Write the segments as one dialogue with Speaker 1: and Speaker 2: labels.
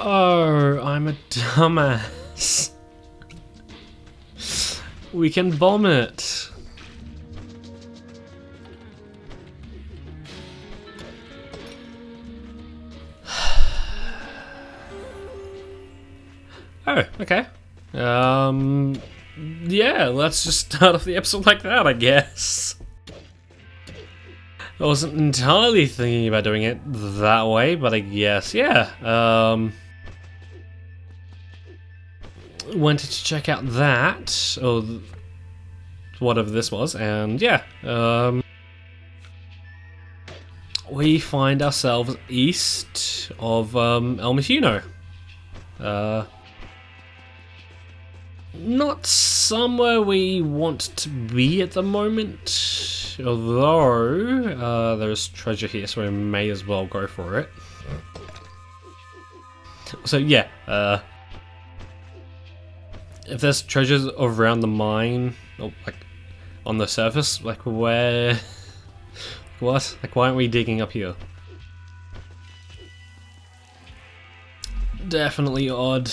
Speaker 1: Oh, I'm a dumbass. We can bomb it. Oh, okay. Yeah, let's just start off the episode like that, I guess. I wasn't entirely thinking about doing it that way, but I guess, yeah. Wanted to check out that, or whatever this was, and yeah. We find ourselves east of El Machino. Not somewhere we want to be at the moment, although there's treasure here, so we may as well go for it. So yeah, if there's treasures around the mine, or like on the surface, like where, what? Like why aren't we digging up here? Definitely odd.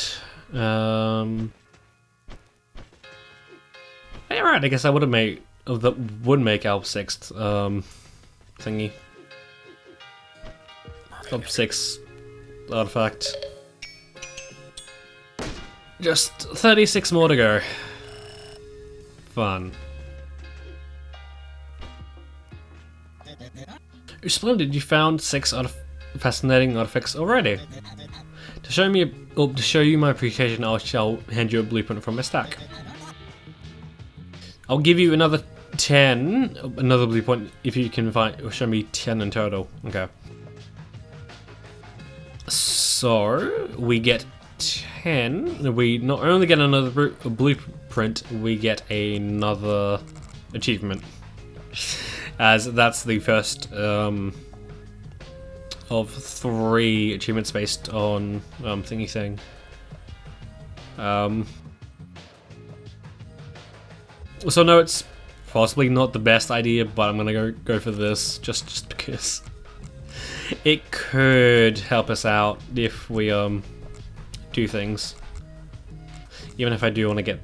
Speaker 1: Yeah, right. I guess I would have made make our sixth thingy. Top 6 artifact. Just 36 more to go. Fun. Oh, splendid! You found 6 fascinating artifacts already. To show you my appreciation, I shall hand you a blueprint from my stack. I'll give you another 10, another blueprint if you can show me 10 in total. Okay. So we get 10. We not only get another blueprint, we get another achievement, as that's the first of 3 achievements based on thingy thing. So no, it's possibly not the best idea, but I'm gonna go for this just because it could help us out if we do things. Even if I do want to get,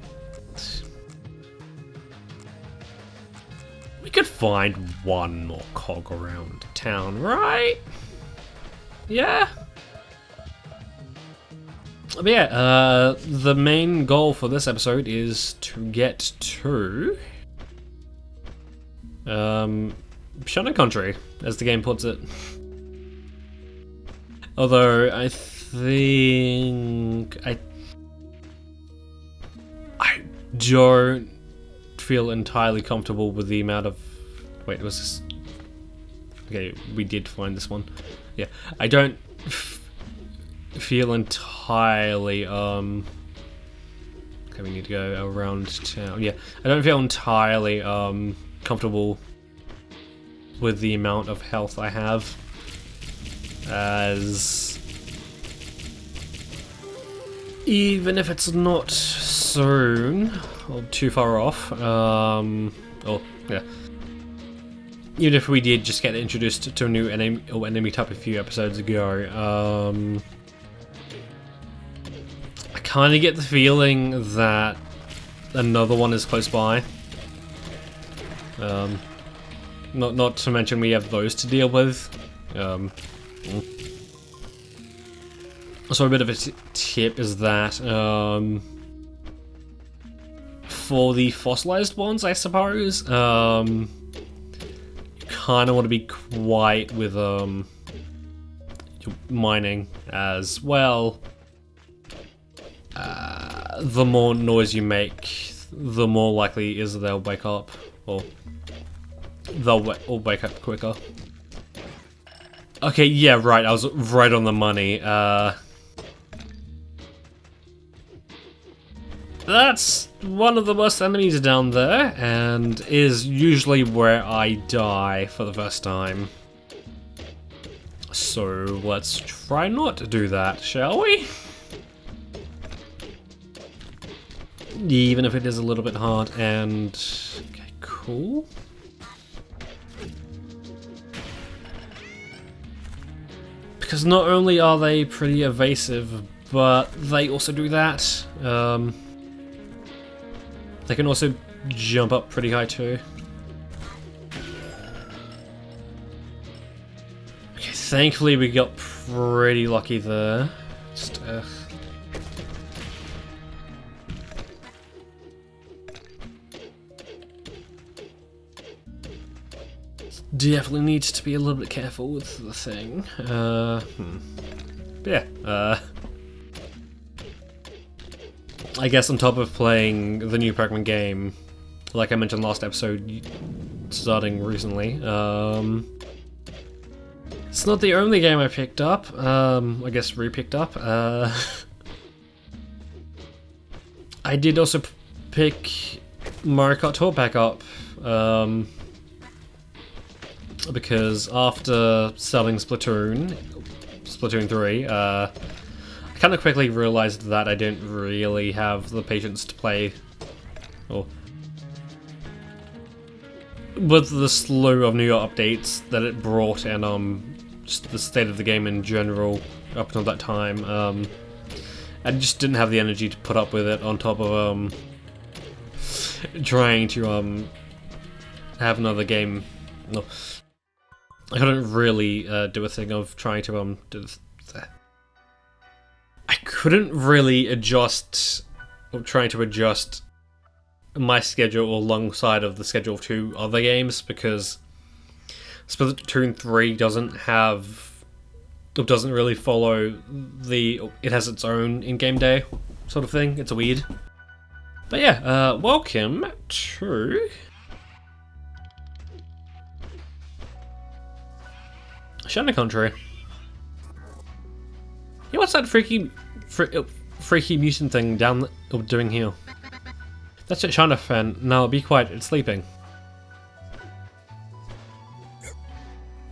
Speaker 1: we could find one more cog around town, right? Yeah. But yeah, the main goal for this episode is to get to Shana Country, as the game puts it. Although I think I don't feel entirely comfortable with the amount of. Wait, was this? Okay, we did find this one. Yeah, I don't feel entirely okay, we need to go around town. Yeah, I don't feel entirely comfortable with the amount of health I have, as even if it's not soon or too far off, oh yeah, even if we did just get introduced to a new enemy type a few episodes ago, I kind of get the feeling that another one is close by. Not to mention we have those to deal with. So a bit of a tip is that for the fossilized ones, I suppose, you kind of want to be quiet with your mining as well. The more noise you make, the more likely is they'll wake up, or they'll wake up quicker. Okay, yeah, right, I was right on the money. That's one of the worst enemies down there, and is usually where I die for the first time. So let's try not to do that, shall we? Even if it is a little bit hard, and okay, cool. Because not only are they pretty evasive, but they also do that. They can also jump up pretty high too. Okay, thankfully we got pretty lucky there. Just, definitely needs to be a little bit careful with the thing. Yeah, I guess on top of playing the new Pokemon game, like I mentioned last episode, starting recently, it's not the only game I picked up, I guess re-picked up. I did also pick Mario Kart Tour back up, because after selling Splatoon 3, I kind of quickly realized that I didn't really have the patience to play, or with the slew of new updates that it brought and just the state of the game in general up until that time. I just didn't have the energy to put up with it, on top of trying to have another game. No, I couldn't really do a thing of trying to do this. I couldn't really adjust, or trying to adjust my schedule alongside of the schedule of 2 other games, because Splatoon 3 doesn't really follow it has its own in-game day sort of thing. It's weird. But yeah, welcome to Shana Country. Yeah, what's that freaky mutant thing doing here? That's it, Shana fan. Now be quiet, it's sleeping.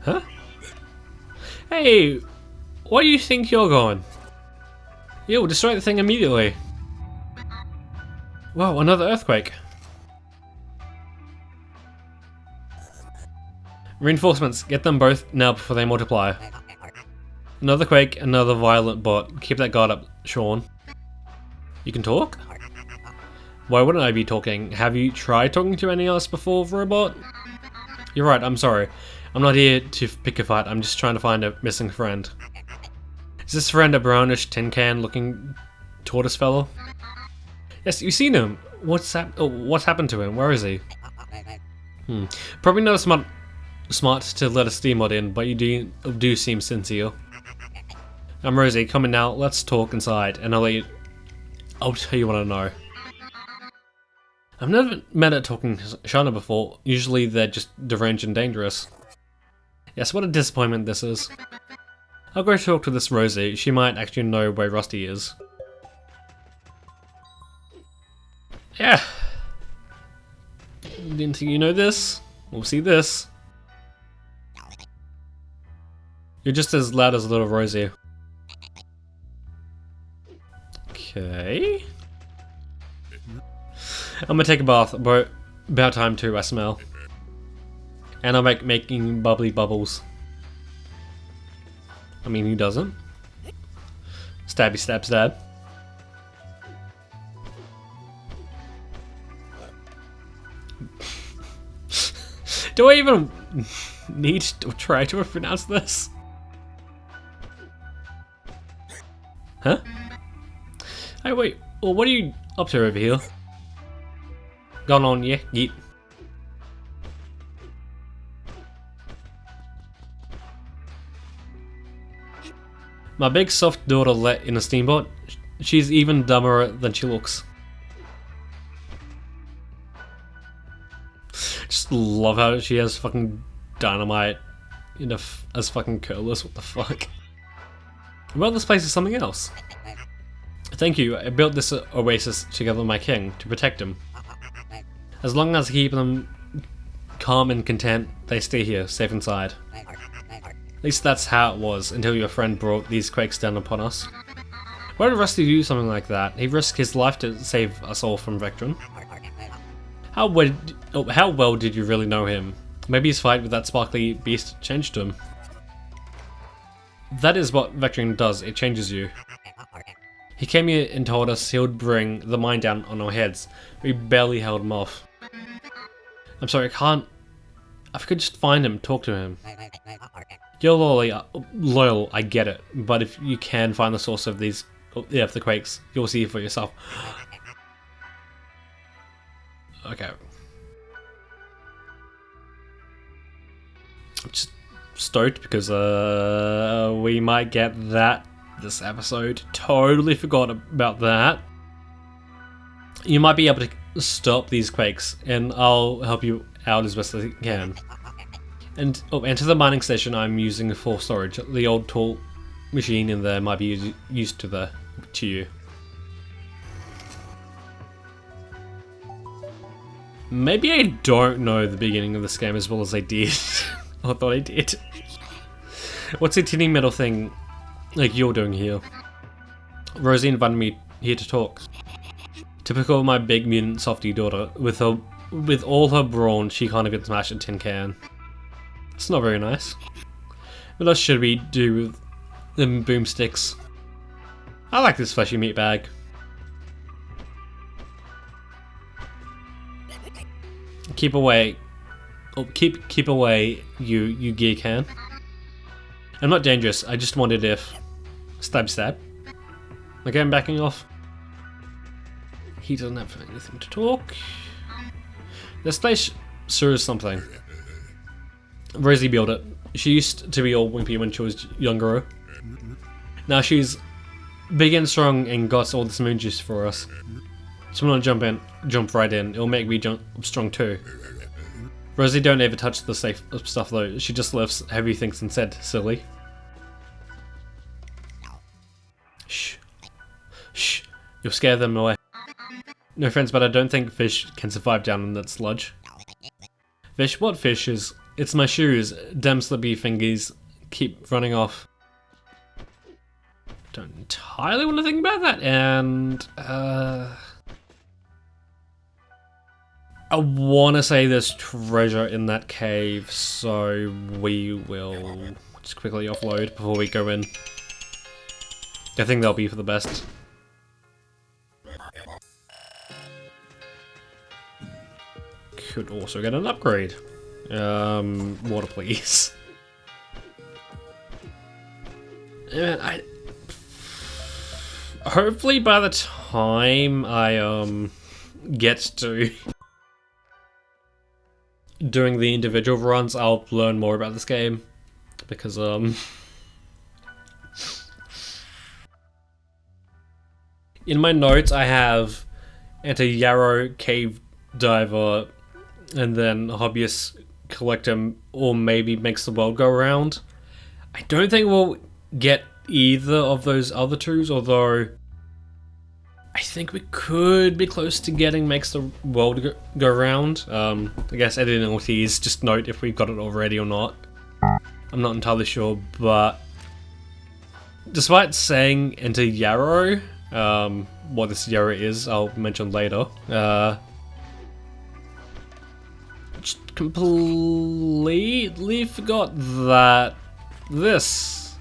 Speaker 1: Huh? Hey, where do you think you're going? Yo, destroy the thing immediately. Wow, another earthquake. Reinforcements, get them both now before they multiply. Another quake, another violent bot. Keep that guard up, Sean. You can talk? Why wouldn't I be talking? Have you tried talking to any else before, robot? You're right, I'm sorry. I'm not here to pick a fight, I'm just trying to find a missing friend. Is this friend a brownish tin can looking tortoise fellow? Yes, you've seen him. What's happened to him? Where is he? Probably not smart to let a SteamWorld in, but you do seem sincere. I'm Rosie, come in now, let's talk inside, and I'll tell you what I know. I've never met a talking Shana before, usually they're just deranged and dangerous. Yes, what a disappointment this is. I'll go talk to this Rosie, she might actually know where Rusty is. Yeah. Didn't think you know this? We'll see this. You're just as loud as little Rosie. Okay. I'm gonna take a bath, but about time too, I smell. And I'm making bubbly bubbles. I mean, who doesn't? Stabby stab stab. Do I even need to try to pronounce this? Huh? Hey, wait. Well, what are you up to over here? Gone on, yeah? Yeet. My big soft daughter let in a steamboat. She's even dumber than she looks. Just love how she has fucking dynamite as fucking curlers. What the fuck? Well, this place is something else. Thank you, I built this oasis together with my king, to protect him. As long as I keep them calm and content, they stay here, safe inside. At least that's how it was, until your friend brought these quakes down upon us. Why did Rusty do something like that? He risked his life to save us all from Vectron. How well did you really know him? Maybe his fight with that sparkly beast changed him. That is what Vectron does, it changes you. He came here and told us he would bring the mine down on our heads. We barely held him off. I'm sorry, I can't... If I could just find him, talk to him. You're loyal, I get it. But if you can find the source of these... Yeah, of the quakes, you'll see it for yourself. Okay. I'm just stoked because we might get that this episode. Totally forgot about that. You might be able to stop these quakes, and I'll help you out as best as I can. And enter the mining station. I'm using for storage. The old tool machine in there might be used to you. Maybe I don't know the beginning of this game as well as I did. I thought I did. What's the tinny metal thing like you're doing here? Rosie invited me here to talk. Typical of my big mutant softy daughter. With all her brawn, she can't even smash a tin can. It's not very nice. What else should we do with them boomsticks? I like this fleshy meat bag. Keep away. Oh, keep away, you gear can. I'm not dangerous. I just wondered if stab. Okay, I'm backing off. He doesn't have anything to talk. This place sure is something. Rosie built it. She used to be all wimpy when she was younger. Now she's big and strong and got all this moon juice for us. So I'm gonna jump right in. It'll make me jump strong too. Rosie don't ever touch the safe stuff though. She just lifts heavy things instead, silly. Shh. Shh. You'll scare them away. No offense, but I don't think fish can survive down in that sludge. Fish? What fish is? It's my shoes. Damn slippy fingies keep running off. Don't entirely want to think about that, and I want to say there's treasure in that cave, so we will just quickly offload before we go in. I think that'll be for the best. Could also get an upgrade. Water please. And hopefully by the time I get to doing the individual runs, I'll learn more about this game, because in my notes I have enter Yarrow Cave Diver, and then hobbyist collector, or maybe makes the world go round. I don't think we'll get either of those other twos, although I think we could be close to getting makes the world go round. I guess editing LTs, just note if we've got it already or not. I'm not entirely sure, but despite saying enter Yarrow, what this Yarrow is, I'll mention later. Just completely forgot that this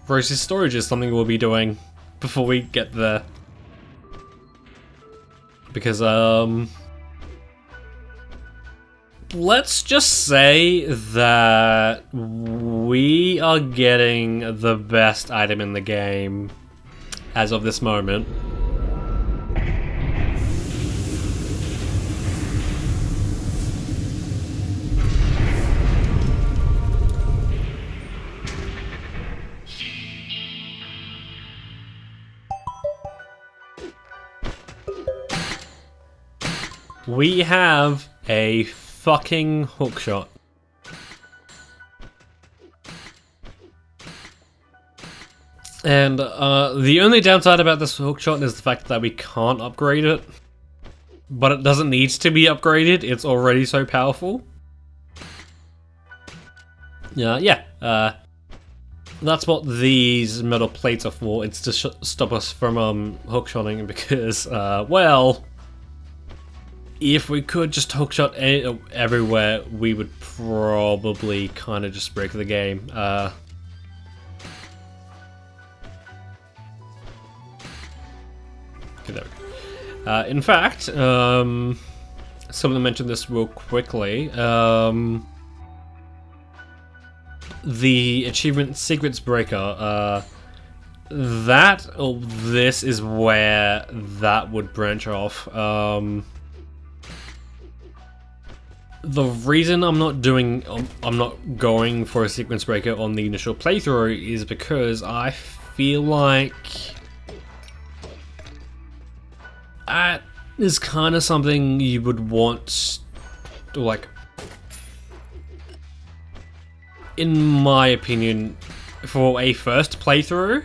Speaker 1: Rosie's storage is something we'll be doing before we get there. Because, let's just say that we are getting the best item in the game as of this moment. We have a fucking hookshot. And the only downside about this hookshot is the fact that we can't upgrade it. But it doesn't need to be upgraded, it's already so powerful. That's what these metal plates are for. It's to stop us from hookshotting, because, well, if we could just hookshot everywhere, we would probably kind of just break the game. In fact, someone mentioned this real quickly. The achievement Secrets Breaker, this is where that would branch off. The reason I'm not going for a Sequence Breaker on the initial playthrough is because I feel like that is kind of something you would want, like, in my opinion, for a first playthrough.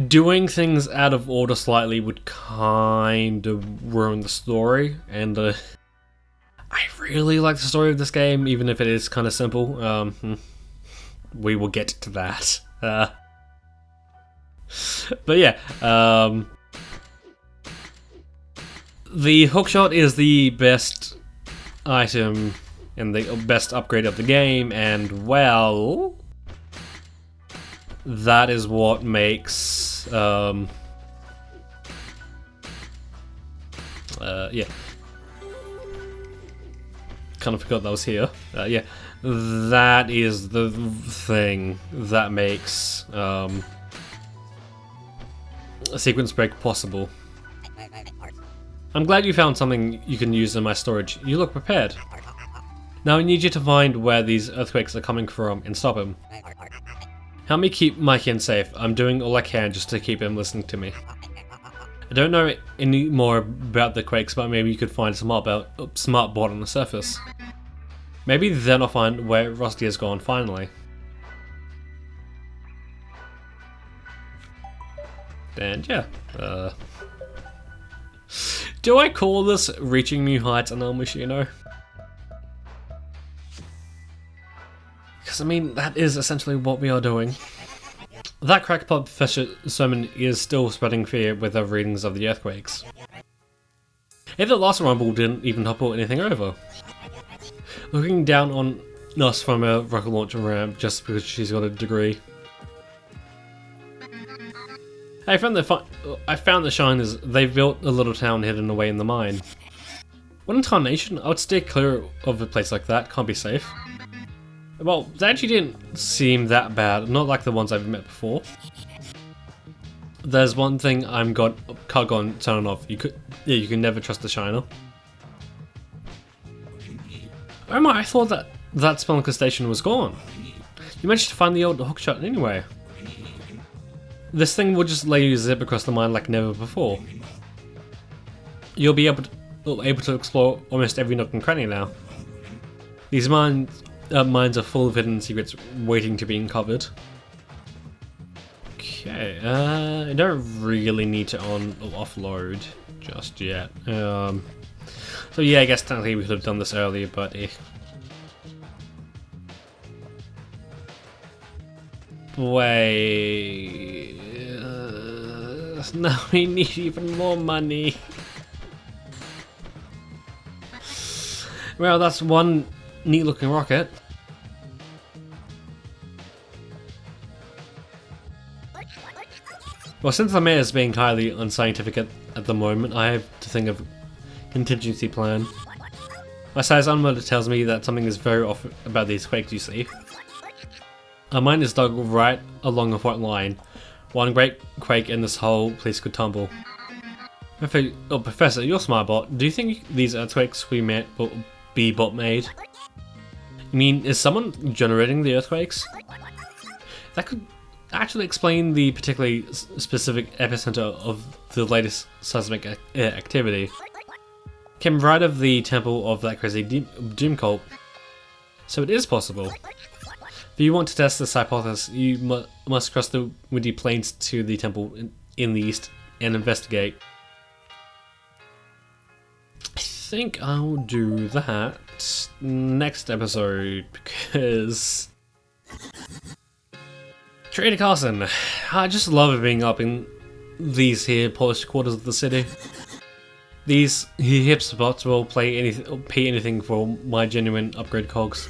Speaker 1: Doing things out of order slightly would kind of ruin the story, and I really like the story of this game, even if it is kind of simple. We will get to that. But yeah, the hookshot is the best item and the best upgrade of the game, and well, that is what makes yeah. Kind of forgot that was here. Yeah, that is the thing that makes a sequence break possible. I'm glad you found something you can use in my storage. You look prepared. Now I need you to find where these earthquakes are coming from and stop him. Help me keep my kin safe. I'm doing all I can just to keep him listening to me. I don't know any more about the quakes, but maybe you could find a smart bot on the surface. Maybe then I'll find where Rusty has gone finally. And yeah, do I call this reaching new heights on El Machino? Because I mean, that is essentially what we are doing. That crackpot Professor Sermon is still spreading fear with her readings of the earthquakes. If the last rumble didn't even topple anything over. Looking down on us from a rocket launcher ramp just because she's got a degree. I found the shiners. They built a little town hidden away in the mine. What in tarnation? I would stay clear of a place like that. Can't be safe. Well, they actually didn't seem that bad. Not like the ones I've met before. There's one thing can't go on turn off. You can never trust the shiner. Oh my! I thought that Spelunker station was gone. You managed to find the old hookshot anyway. This thing will just let you zip across the mine like never before. You'll be able to explore almost every nook and cranny now. These mines are full of hidden secrets waiting to be uncovered. Okay, I don't really need to offload just yet. So yeah, I guess technically we could have done this earlier, but wait. Now we need even more money. Well, that's one neat looking rocket. Well, since the mayor is being highly unscientific at the moment, I have to think of a contingency plan. My size unmotor tells me that something is very off about these quakes you see. Our mine is dug right along a fault line. One great quake and this whole place could tumble. Professor, you're smart bot. Do you think these earthquakes we met will be bot made? I mean, is someone generating the earthquakes? That could actually explain the particularly specific epicenter of the latest seismic activity. Came right of the temple of that crazy doom cult. So it is possible. If you want to test this hypothesis, you must cross the windy plains to the temple in the east and investigate. I think I'll do that next episode because Trader Carson, I just love being up in these here polished quarters of the city. These hip spots will pay anything for my genuine upgrade cogs.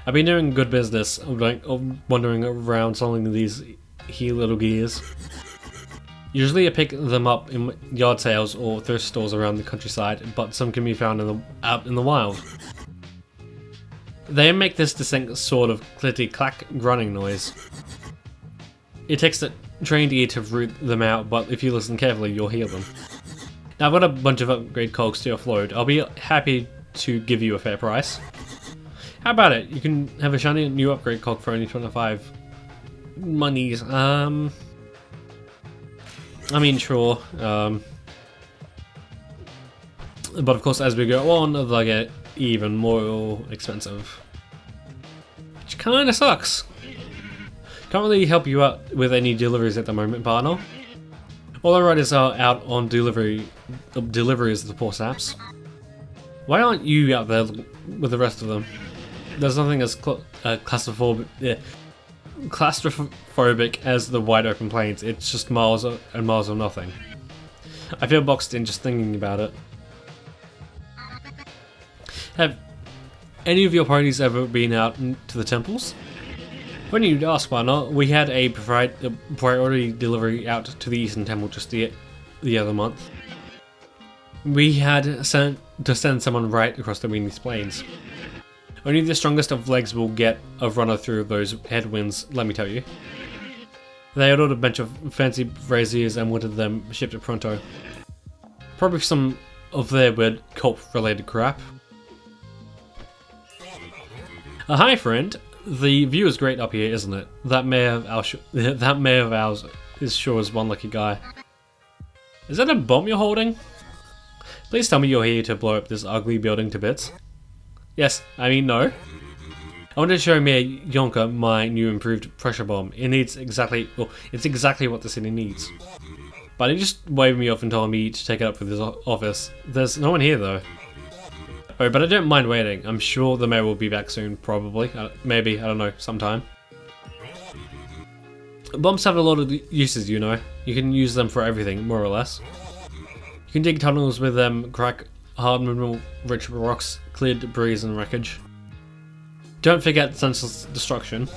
Speaker 1: I've been doing good business, wandering around selling these here little gears. Usually I pick them up in yard sales or thrift stores around the countryside, but some can be found out in the wild. They make this distinct sort of clitty-clack grunting noise. It takes a trained ear to root them out, but if you listen carefully, you'll hear them. Now I've got a bunch of upgrade cogs to offload. I'll be happy to give you a fair price. How about it? You can have a shiny new upgrade cog for only 25 monies. I mean, sure. But of course, as we go on, they'll get even more expensive. Which kinda sucks. Can't really help you out with any deliveries at the moment, partner. All our riders are out on deliveries of the poor saps. Why aren't you out there with the rest of them? There's nothing as claustrophobic as the wide open plains. It's just miles and miles of nothing. I feel boxed in just thinking about it. Have any of your parties ever been out to the temples? When you'd ask, why not? We had a priority delivery out to the Eastern Temple just the other month. We had to send someone right across the Weenies Plains. Only the strongest of legs will get a runner through those headwinds, let me tell you. They ordered a bunch of fancy braziers and wanted them shipped at pronto. Probably some of their weird cult-related crap. Hi friend, the view is great up here, isn't it? That mayor of ours is sure as one lucky guy. Is that a bomb you're holding? Please tell me you're here to blow up this ugly building to bits. Yes, I mean no. I want to show Mayor Yonker my new improved pressure bomb. It's exactly what the city needs. But he just waved me off and told me to take it up with his office. There's no one here though. Oh, but I don't mind waiting. I'm sure the mayor will be back soon, probably. Maybe, I don't know, sometime. Bombs have a lot of uses, you know. You can use them for everything, more or less. You can dig tunnels with them, crack hard mineral-rich rocks, clear debris and wreckage. Don't forget senseless destruction.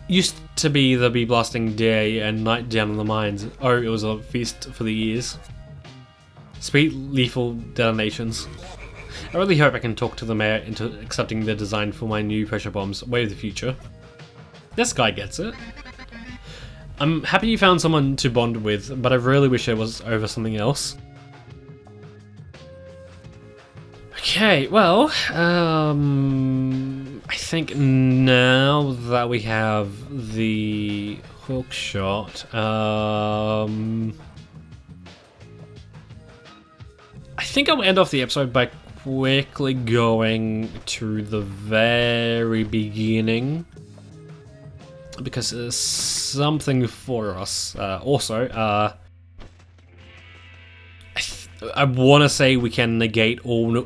Speaker 1: Used to be they'll be blasting day and night down in the mines. Oh, it was a feast for the ears. Sweet lethal detonations. I really hope I can talk to the mayor into accepting the design for my new pressure bombs way of the future. This guy gets it. I'm happy you found someone to bond with, but I really wish it was over something else. Okay, well, I think now that we have the hook shot, I think I'll end off the episode by quickly going to the very beginning, because there's something for us. I want to say we can negate all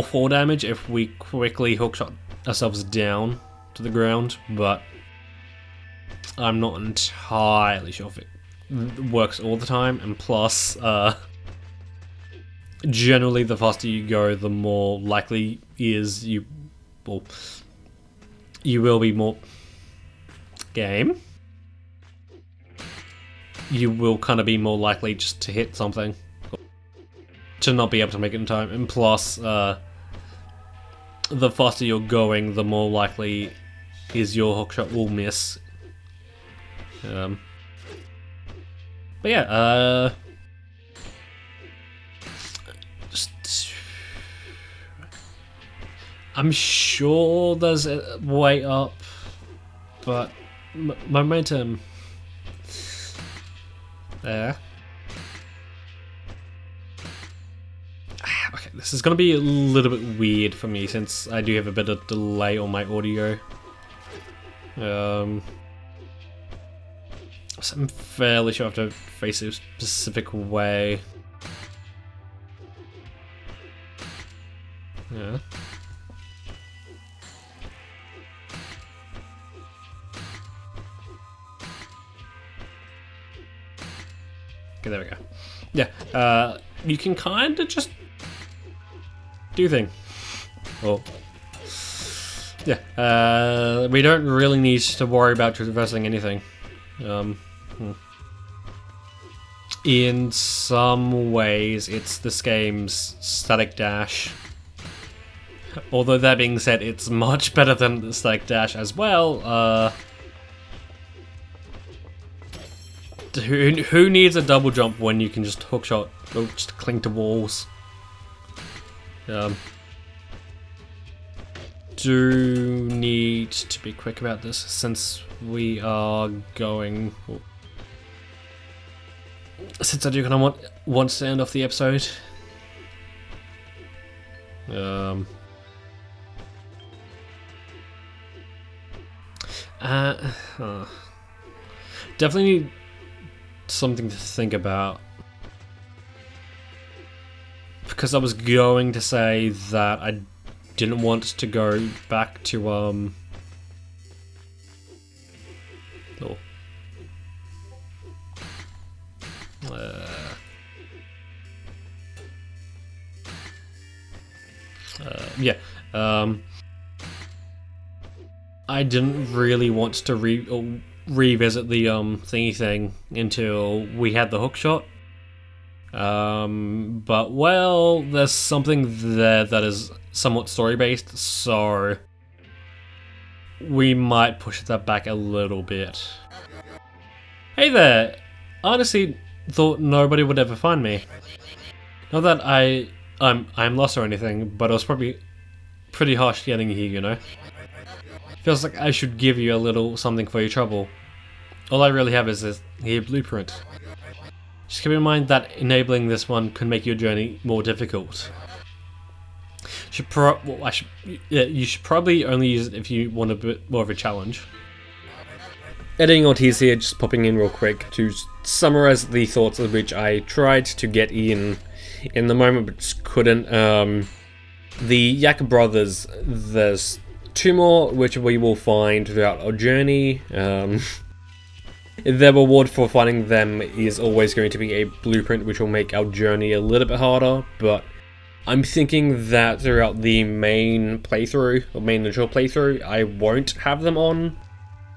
Speaker 1: fall damage if we quickly hookshot ourselves down to the ground, but I'm not entirely sure if it works all the time. And plus, generally, the faster you go, the more likely is you will be more game. You will kind of be more likely just to hit something, to not be able to make it in time. And plus, the faster you're going, the more likely is your hookshot will miss. But yeah, I'm sure there's a way up, but momentum there. Okay, this is going to be a little bit weird for me since I do have a bit of delay on my audio. So I'm fairly sure I have to face it a specific way. Yeah. Okay, there we go. Yeah, you can kind of just do thing. Oh. Yeah, we don't really need to worry about traversing anything. in some ways, it's this game's static dash. Although that being said, it's much better than the static dash as well. Who needs a double jump when you can just hookshot or just cling to walls? Do need to be quick about this since we are going. Since I do kind of want to end off the episode. Definitely need something to think about. Because I was going to say that I didn't want to go back to I didn't really want to revisit the thingy thing until we had the hookshot. But well, there's something there that is somewhat story based, so we might push that back a little bit. Hey there! Honestly, thought nobody would ever find me. Not that I'm lost or anything, but it was probably pretty harsh getting here, you know. Feels like I should give you a little something for your trouble. All I really have is this here blueprint. Just keep in mind that enabling this one can make your journey more difficult. You should probably only use it if you want a bit more of a challenge. Editing Ortiz here, just popping in real quick to summarize the thoughts of which I tried to get in the moment but just couldn't. The Yonker brothers, there's 2 more which we will find throughout our journey. The reward for finding them is always going to be a blueprint which will make our journey a little bit harder, but I'm thinking that throughout the main playthrough, or main initial playthrough, I won't have them on,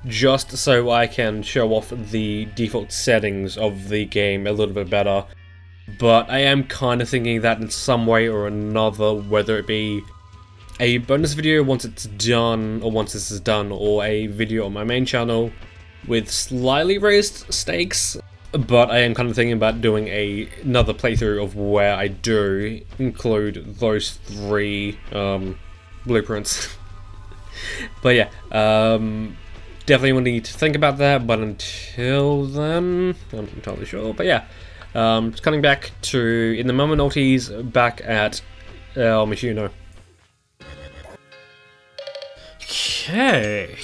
Speaker 1: just so I can show off the default settings of the game a little bit better. But I am kind of thinking that in some way or another, whether it be a bonus video once it's done, or once this is done, or a video on my main channel with slightly raised stakes, but I am kind of thinking about doing another playthrough of where I do include those 3 blueprints. But yeah, definitely will need to think about that, but until then, I'm not entirely sure, but yeah. Just coming back to, in the moment, Ortiz back at El Michuno. Okay.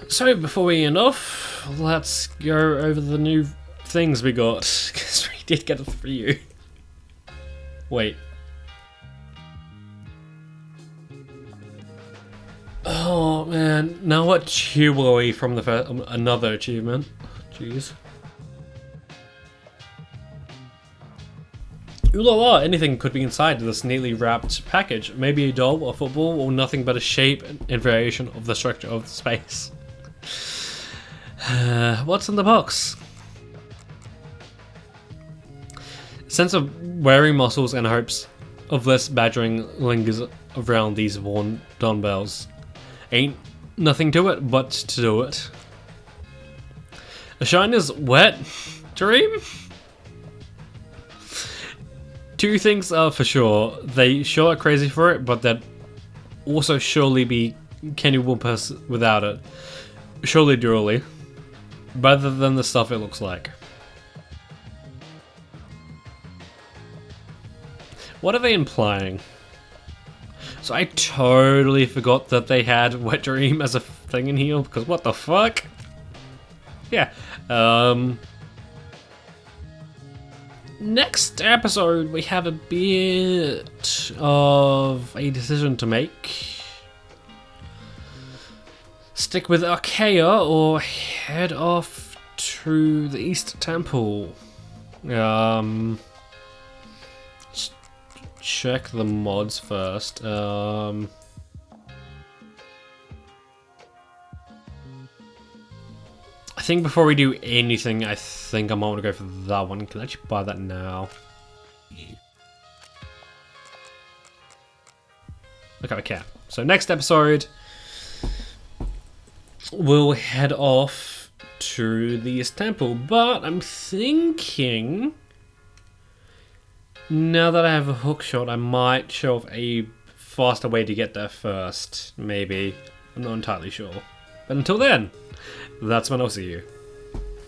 Speaker 1: So before we end off, let's go over the new things we got, because we did get a few. Wait. Oh man, now what chew away from the first, another achievement. Jeez. Ooh la la, anything could be inside this neatly wrapped package. Maybe a doll, a football, or nothing but a shape and variation of the structure of the space. What's in the box? Sense of weary muscles and hopes of less badgering lingers around these worn dumbbells. Ain't nothing to it but to do it. A shine is wet dream? 2 things are for sure. They sure are crazy for it, but they'd also surely be Kenny Wumpus without it. Surely durely. Rather than the stuff it looks like. What are they implying? So I totally forgot that they had Wet Dream as a thing in here, because what the fuck? Yeah. Next episode, we have a bit of a decision to make. Stick with Archaea or head off to the East Temple. Check the mods first. I think before we do anything, I think I might want to go for that one. Can I actually buy that now? Okay, I can. So next episode, we'll head off to the temple. But I'm thinking, now that I have a hook shot, I might show off a faster way to get there first. Maybe. I'm not entirely sure. But until then, that's when I'll see you.